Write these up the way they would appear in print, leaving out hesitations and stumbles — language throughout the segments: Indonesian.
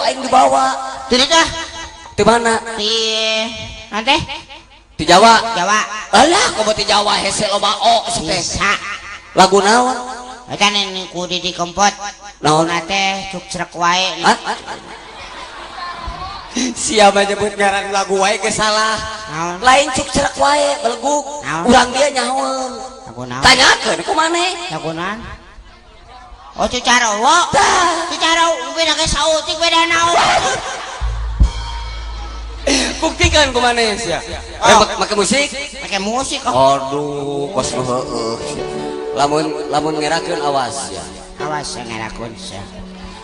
aing dibawa. Tidak dah. Di mana? Di nanti Di Jawa. Jawa. Alah, kok di Jawa hese loba o teh. Bisa. Lagu naon? Kan ini kudi di kempot. Naon nate cuk cerek wae. Siapa nyebut ngaran lagu wae ge salah. Naon? Lain cuk cerek wae beleguk. Urang dia nyahoeun. Lagu naon? Tanyakeun ku maneh. Lagu naon? Oh Cicarowo. Cicarowo beda ge sautik beda naon. Buktikan ku maneh sia. Make musik? Pakai musik kok. Aduh, kos heueuh. Lamun ngerakeun awas ya. Awas ngerakeun sia.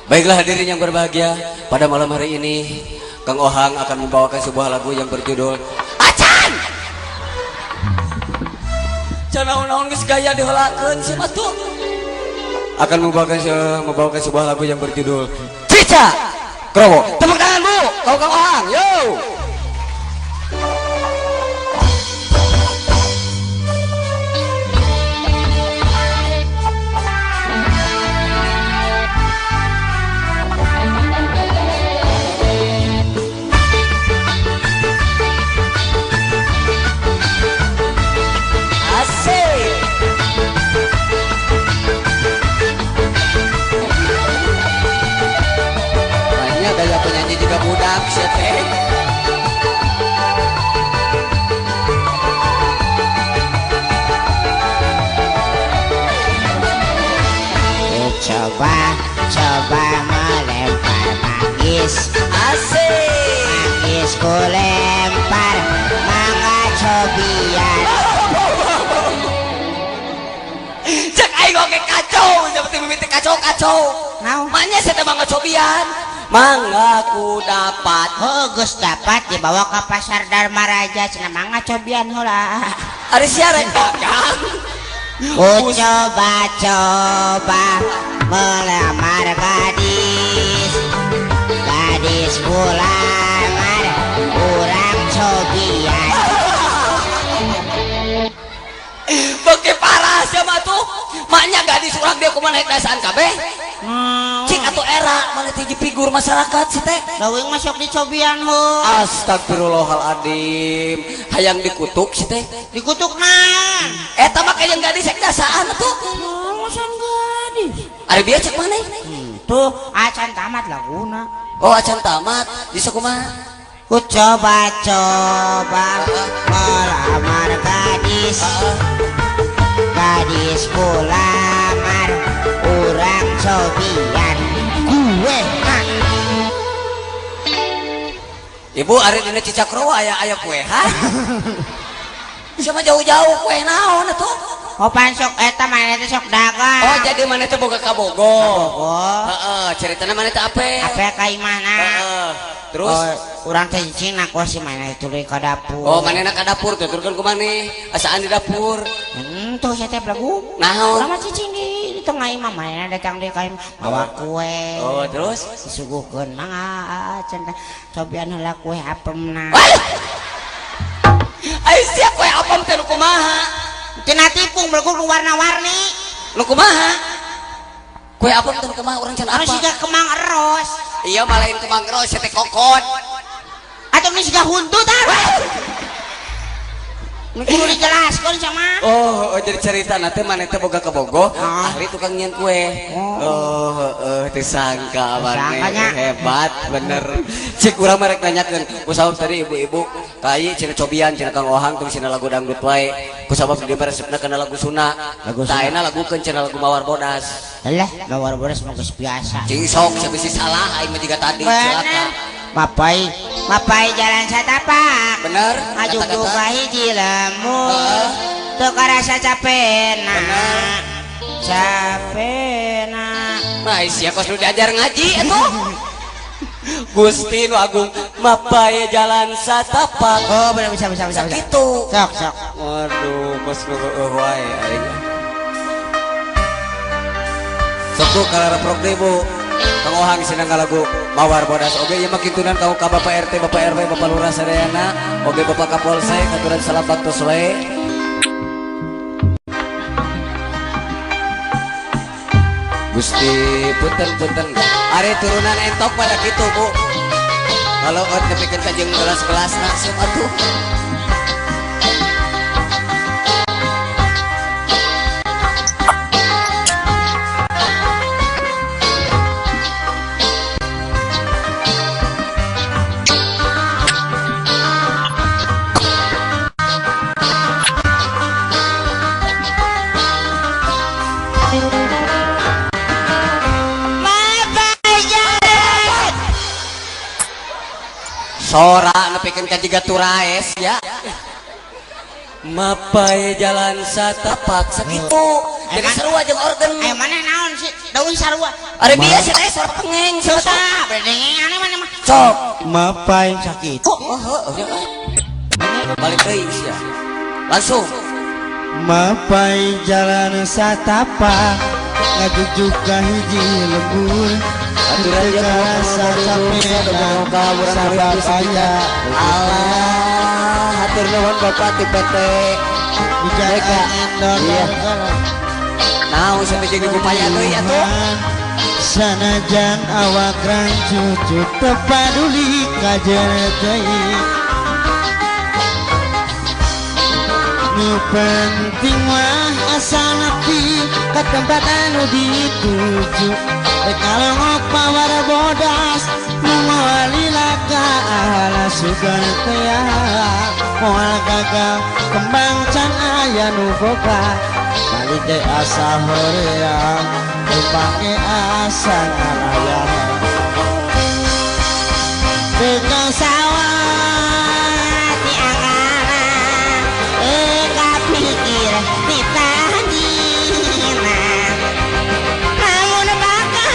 Baiklah hadirin yang berbahagia, pada malam hari ini Kang Ohang akan membawakan sebuah lagu yang berjudul Acan. Can naon-naon geus gaya diholakeun si batu. Akan membawakan sebuah lagu yang berjudul Cica Krowo. Tepuk tangan Bu, kau Kang Ohang, yo. Gaya penyanyi juga budak sih teh. Coba melempar manggis. Asik. Manggis ku lempar mangga cobian. Cek aing oge kacau seperti mimiti kacau-kacau. Naon? Manya saya teh mangga cobian. Mangga ku dapat. Oh, geus dapat dibawa ke pasar Dharma Raja cenah mangga cobian heula. Ari sia rek dagang. Ku coba melamar gadis. Gadis ku lamar urang cobian. Beuki parah sia mah tuh. Maknya gadis urang dia kumaha naik dasaan kabeh. Cik atuh era mana tinggi figur masyarakat sih teh. Leuwing masuk di cobian mu. Astagfirullahaladzim. Hayang dikutuk sih teh. Dikutuk naon? Eta mah kayak gadis cek dasaan atuh. Masan gadis. Ari dia cek mana? Tuh acan tamat laguna. Oh acan tamat. Bisa kumaha? Ku coba melamar gadis. Gadis ku lamar urang cobian. Gue Ibu ari dina Cica Krowo aya kue ha? Siapa jauh-jauh kue naon atuh? oh pansok eta mana teh sok dagang. Oh jadi mana teh boga kabogo. Oh Heeh, ceritana mana teh ape? ape ka imana? Heeh. Terus urang teh cicing aku si mana tuluy ka dapur. oh manehna ka dapur tuh turun ku maneh asaan di dapur. Tuh saya teh belagu. Naon? Urang mah cicing di tengah imah mana datang di ka bawa kue. Oh terus disuguhkeun mangga cenah cobian heula kue apemna. Ai sia kue apem teh nu kumaha? Tina tipung belagu nu warna-warni. Nu kumaha? Kue apem teh nu kumaha urang can Anu apa? siga kemang eros. Iya malain kemang ros teh kokot. Atau nu siga huntut ah. Nu kudu dijelaskeun sama. Oh, jadi cerita nanti mana teh boga kabogo ahli tukang nyian kue. Oh, disangka Disangkanya. maneh hebat bener. Cik urang merek nanyakeun kusabab tadi ibu-ibu kai cenah cobian cenah Kang Ohang tong cenah lagu dangdut wae. Kusabab dia resepna kana lagu Sunda. Taena lagukeun cenah lagu Mawar Bodas. Alah, mawar bodas mah geus biasa. Cing sok sabisi salah aing mah jiga tadi celaka. Mapai jalan satapak. Bener? Aju Kata-kata. ka hiji lamun teu karasa capena. Capena. Nah, sia kos nu diajar ngaji atuh. Gusti nu agung mapai jalan satapak. Oh, bener bisa. Gitu. Sok. Waduh, kos nu wae aing. Sok kalara prok Bu. Kang Ohang senang lagu Mawar Bodas oge ieu mah kintunan kau ka Bapak RT, Bapak RW, Bapak Lurah sadayana, oge Bapak Kapolsek katuran salam baktos wae. Gusti punten Ari turunan entok pada gitu Bu. Kalau nepikeun ka jeung gelas-gelas sok atuh. Sora nepikeun ka jiga turaes ya. Mapai jalan satapak sakitu. Jadi sarua jeung organ. Mana naon sih? Daun sarua. Ari biasa teh sora pengeng Susah, berdengeng aneh mana mah. Sok mapai sakit balik deui sia. Langsung mapai jalan satapak ngajujuk ka hiji lembur aturan teka rasa capek sabar aja Allah hatur nuhun Bapak ti PT Ujaka iya naon sampai jadi upaya deui atuh sanajan awak rancucu tepaduli kajeun teuing nu penting mah asal nepi ka tempat anu dituju rek ngalongok pawar bodas nu moal lilaka ala sugan teh moal gagal kembang can aya nu boga bali teh asa horeang pake asa ngalayan Tukang sawah di angana kapikir di tandina namun bakal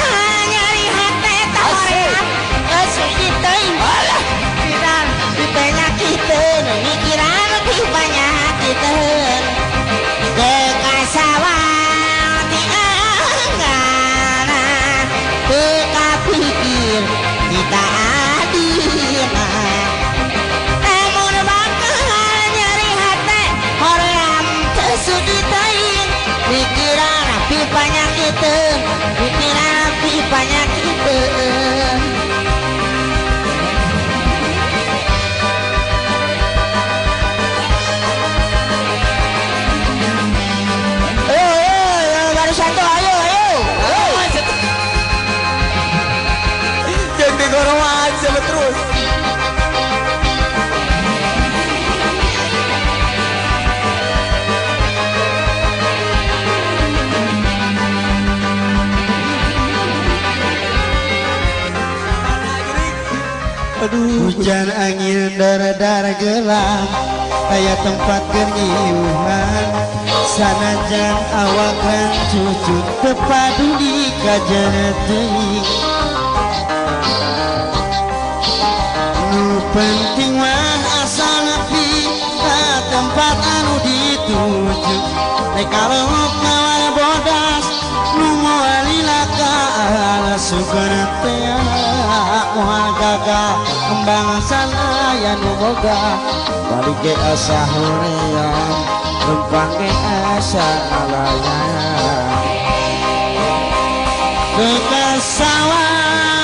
nyari hati tawaran asli teuing pikiran dipenyakiteun mikiran lebih banyak kiteun tukang sawah di angana kapikir kita adina namun bakal nyari hati hoream tersudi teuing pikiran api panyakiteun pikiran api panyakiteun ayo baru satu ayo jeung digorowan sama terus hujan angin dara-dara gelap kayak tempat keniuhan sanajan awak rancucu tepaduli kajeun teuing nu penting mah asal nepi ka tempat anu dituju rek ngalongok nawar bodas nu moal lilaka ala sugan teh moal gagal kembang aya nu boga balik ge asa hoream lempang ge asa ngalayan ke sawah